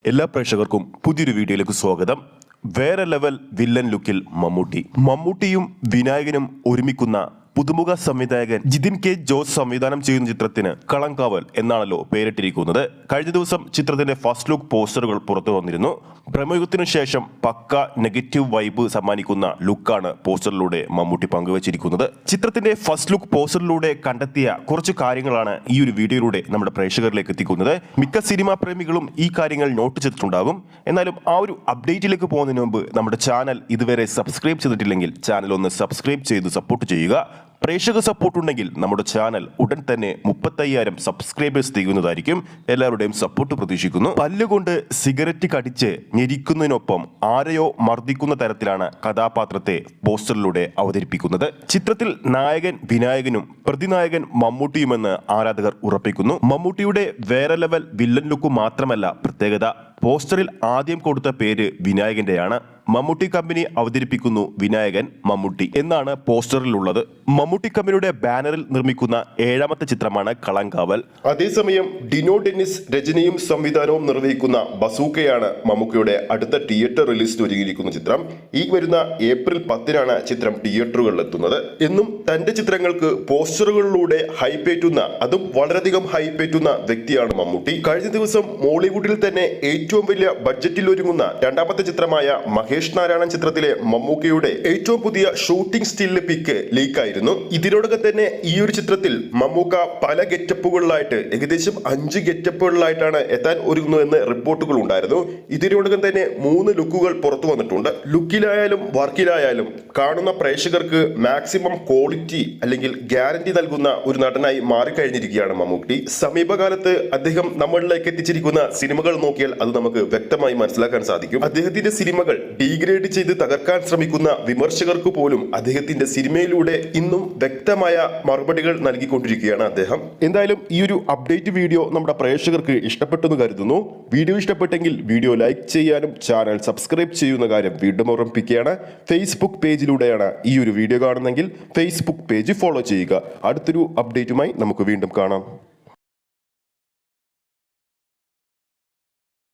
എല്ലാ പ്രേക്ഷകർക്കും പുതിയൊരു വീഡിയോയിലേക്ക് സ്വാഗതം. വേറെ ലെവൽ വില്ലൻ ലുക്കിൽ മമ്മൂട്ടിയും വിനായകനും ഒരുമിക്കുന്ന പുതുമുഖ സംവിധായകൻ ജിതിൻ കെ ജോസ് സംവിധാനം ചെയ്യുന്ന ചിത്രത്തിന് കളങ്കാവൽ എന്നാണല്ലോ പേരിട്ടിരിക്കുന്നത്. കഴിഞ്ഞ ദിവസം ചിത്രത്തിന്റെ ഫസ്റ്റ് ലുക്ക് പോസ്റ്ററുകൾ പുറത്തു വന്നിരുന്നു. പ്രമുഖത്തിനു ശേഷം പക്ക നെഗറ്റീവ് വൈബ് സമ്മാനിക്കുന്ന ലുക്കാണ് പോസ്റ്ററിലൂടെ മമ്മൂട്ടി പങ്കുവച്ചിരിക്കുന്നത്. ചിത്രത്തിന്റെ ഫസ്റ്റ് ലുക്ക് പോസ്റ്ററിലൂടെ കണ്ടെത്തിയ കുറച്ച് കാര്യങ്ങളാണ് ഈ ഒരു വീഡിയോയിലൂടെ നമ്മുടെ പ്രേക്ഷകരിലേക്ക് എത്തിക്കുന്നത്. മിക്ക സിനിമാ പ്രേമികളും ഈ കാര്യങ്ങൾ നോട്ട് ചെയ്തിട്ടുണ്ടാകും. എന്നാലും ആ ഒരു അപ്ഡേറ്റിലേക്ക് പോകുന്നതിന് മുമ്പ് നമ്മുടെ ചാനൽ ഇതുവരെ സബ്സ്ക്രൈബ് ചെയ്തിട്ടില്ലെങ്കിൽ ചാനൽ ഒന്ന് സബ്സ്ക്രൈബ് ചെയ്ത് സപ്പോർട്ട് ചെയ്യുക. പ്രേക്ഷക സപ്പോർട്ട് ഉണ്ടെങ്കിൽ നമ്മുടെ ചാനൽ ഉടൻ തന്നെ 35,000 സബ്സ്ക്രൈബേഴ്സ് തികയുന്നതായിരിക്കും. എല്ലാവരുടെയും സപ്പോർട്ട് പ്രതീക്ഷിക്കുന്നു. പല്ലുകൊണ്ട് സിഗരറ്റ് കടിച്ച് ഞെരിക്കുന്നതിനൊപ്പം ആരെയോ മർദ്ദിക്കുന്ന തരത്തിലാണ് കഥാപാത്രത്തെ പോസ്റ്ററിലൂടെ അവതരിപ്പിക്കുന്നത്. ചിത്രത്തിൽ നായകൻ വിനായകനും പ്രതിനായകൻ മമ്മൂട്ടിയുമെന്ന് ആരാധകർ ഉറപ്പിക്കുന്നു. മമ്മൂട്ടിയുടെ വേറെ ലെവൽ വില്ലൻ ലുക്ക് മാത്രമല്ല പ്രത്യേകത, പോസ്റ്ററിൽ ആദ്യം കൊടുത്ത പേര് വിനായകന്റെയാണ്. മമ്മൂട്ടി കമ്പനി അവതരിപ്പിക്കുന്നു വിനായകൻ മമ്മൂട്ടി എന്നാണ് പോസ്റ്ററിലുള്ളത്. മമ്മൂട്ടി കമ്പനിയുടെ ബാനറിൽ നിർമ്മിക്കുന്ന 7ാമത്തെ ചിത്രമാണ് കളങ്കാവൽ. അതേസമയം ഡിനോ ഡെന്നിസ് രചനയും സംവിധാനവും നിർവഹിക്കുന്ന ബസൂക്കയാണ് മമ്മൂക്കയുടെ അടുത്ത തിയേറ്റർ റിലീസിന് ഒരുങ്ങിയിരിക്കുന്ന ചിത്രം. ഈ വരുന്ന ഏപ്രിൽ 10-നാണ് ചിത്രം തിയേറ്ററുകളിൽ എത്തുന്നത്. എന്നും തന്റെ ചിത്രങ്ങൾക്ക് പോസ്റ്ററുകളിലൂടെ ഹൈപ്പേറ്റുന്ന, അതും വളരെയധികം ഹൈപ്പേറ്റുന്ന വ്യക്തിയാണ് മമ്മൂട്ടി. കഴിഞ്ഞ ദിവസം മോളിവുഡിൽ തന്നെ ഏറ്റവും വലിയ ബഡ്ജറ്റിൽ ഒരുങ്ങുന്ന 2ാമത്തെ ചിത്രമായ മഹേഷ് നാരായണൻ ചിത്രത്തിലെ മമ്മൂക്കയുടെ ഏറ്റവും പുതിയ ഷൂട്ടിംഗ് സ്റ്റിൽ പിക്ക് ലീക്കായിരുന്നു. ഇതിനോടൊപ്പം തന്നെ ഈ ഒരു ചിത്രത്തിൽ മമ്മൂക്ക പല ഗെറ്റപ്പുകളിലായിട്ട് ഏകദേശം 5 ഗെറ്റപ്പുകളിലായിട്ടാണ് എത്താൻ ഒരുങ്ങുന്നതെന്ന് റിപ്പോർട്ടുകൾ ഉണ്ടായിരുന്നു. ഇതിനോടൊപ്പം തന്നെ 3 ലുക്കുകൾ പുറത്തു വന്നിട്ടുണ്ട്. ലുക്കിലായാലും വർക്കിലായാലും കാണുന്ന പ്രേക്ഷകർക്ക് മാക്സിമം ക്വാളിറ്റി അല്ലെങ്കിൽ ഗ്യാരണ്ടി നൽകുന്ന ഒരു നടനായി മാറിക്കഴിഞ്ഞിരിക്കുകയാണ് മമ്മൂട്ടി. സമീപകാലത്ത് അദ്ദേഹം നമ്മളിലേക്ക് എത്തിച്ചിരിക്കുന്ന സിനിമകൾ നോക്കിയാൽ അത് നമുക്ക് വ്യക്തമായി മനസ്സിലാക്കാൻ സാധിക്കും. അദ്ദേഹത്തിന്റെ സിനിമകൾ ഡീഗ്രേഡ് ചെയ്ത് തകർക്കാൻ ശ്രമിക്കുന്ന വിമർശകർക്ക് പോലും അദ്ദേഹത്തിന്റെ സിനിമയിലൂടെ ഇന്നും വ്യക്തമായ മറുപടികൾ നൽകിക്കൊണ്ടിരിക്കുകയാണ് അദ്ദേഹം. എന്തായാലും ഈ ഒരു അപ്ഡേറ്റ് വീഡിയോ നമ്മുടെ പ്രേക്ഷകർക്ക് ഇഷ്ടപ്പെട്ടെന്ന് കരുതുന്നു. വീഡിയോ ഇഷ്ടപ്പെട്ടെങ്കിൽ വീഡിയോ ലൈക്ക് ചെയ്യാനും ചാനൽ സബ്സ്ക്രൈബ് ചെയ്യുന്ന കാര്യം വീണ്ടും ഓർമ്മിപ്പിക്കുകയാണ്. ഫേസ്ബുക്ക് പേജിലൂടെയാണ് ഈ ഒരു വീഡിയോ കാണുന്നതെങ്കിൽ ഫേസ്ബുക്ക് പേജ് ഫോളോ ചെയ്യുക. അടുത്തൊരു അപ്ഡേറ്റുമായി നമുക്ക് വീണ്ടും കാണാം.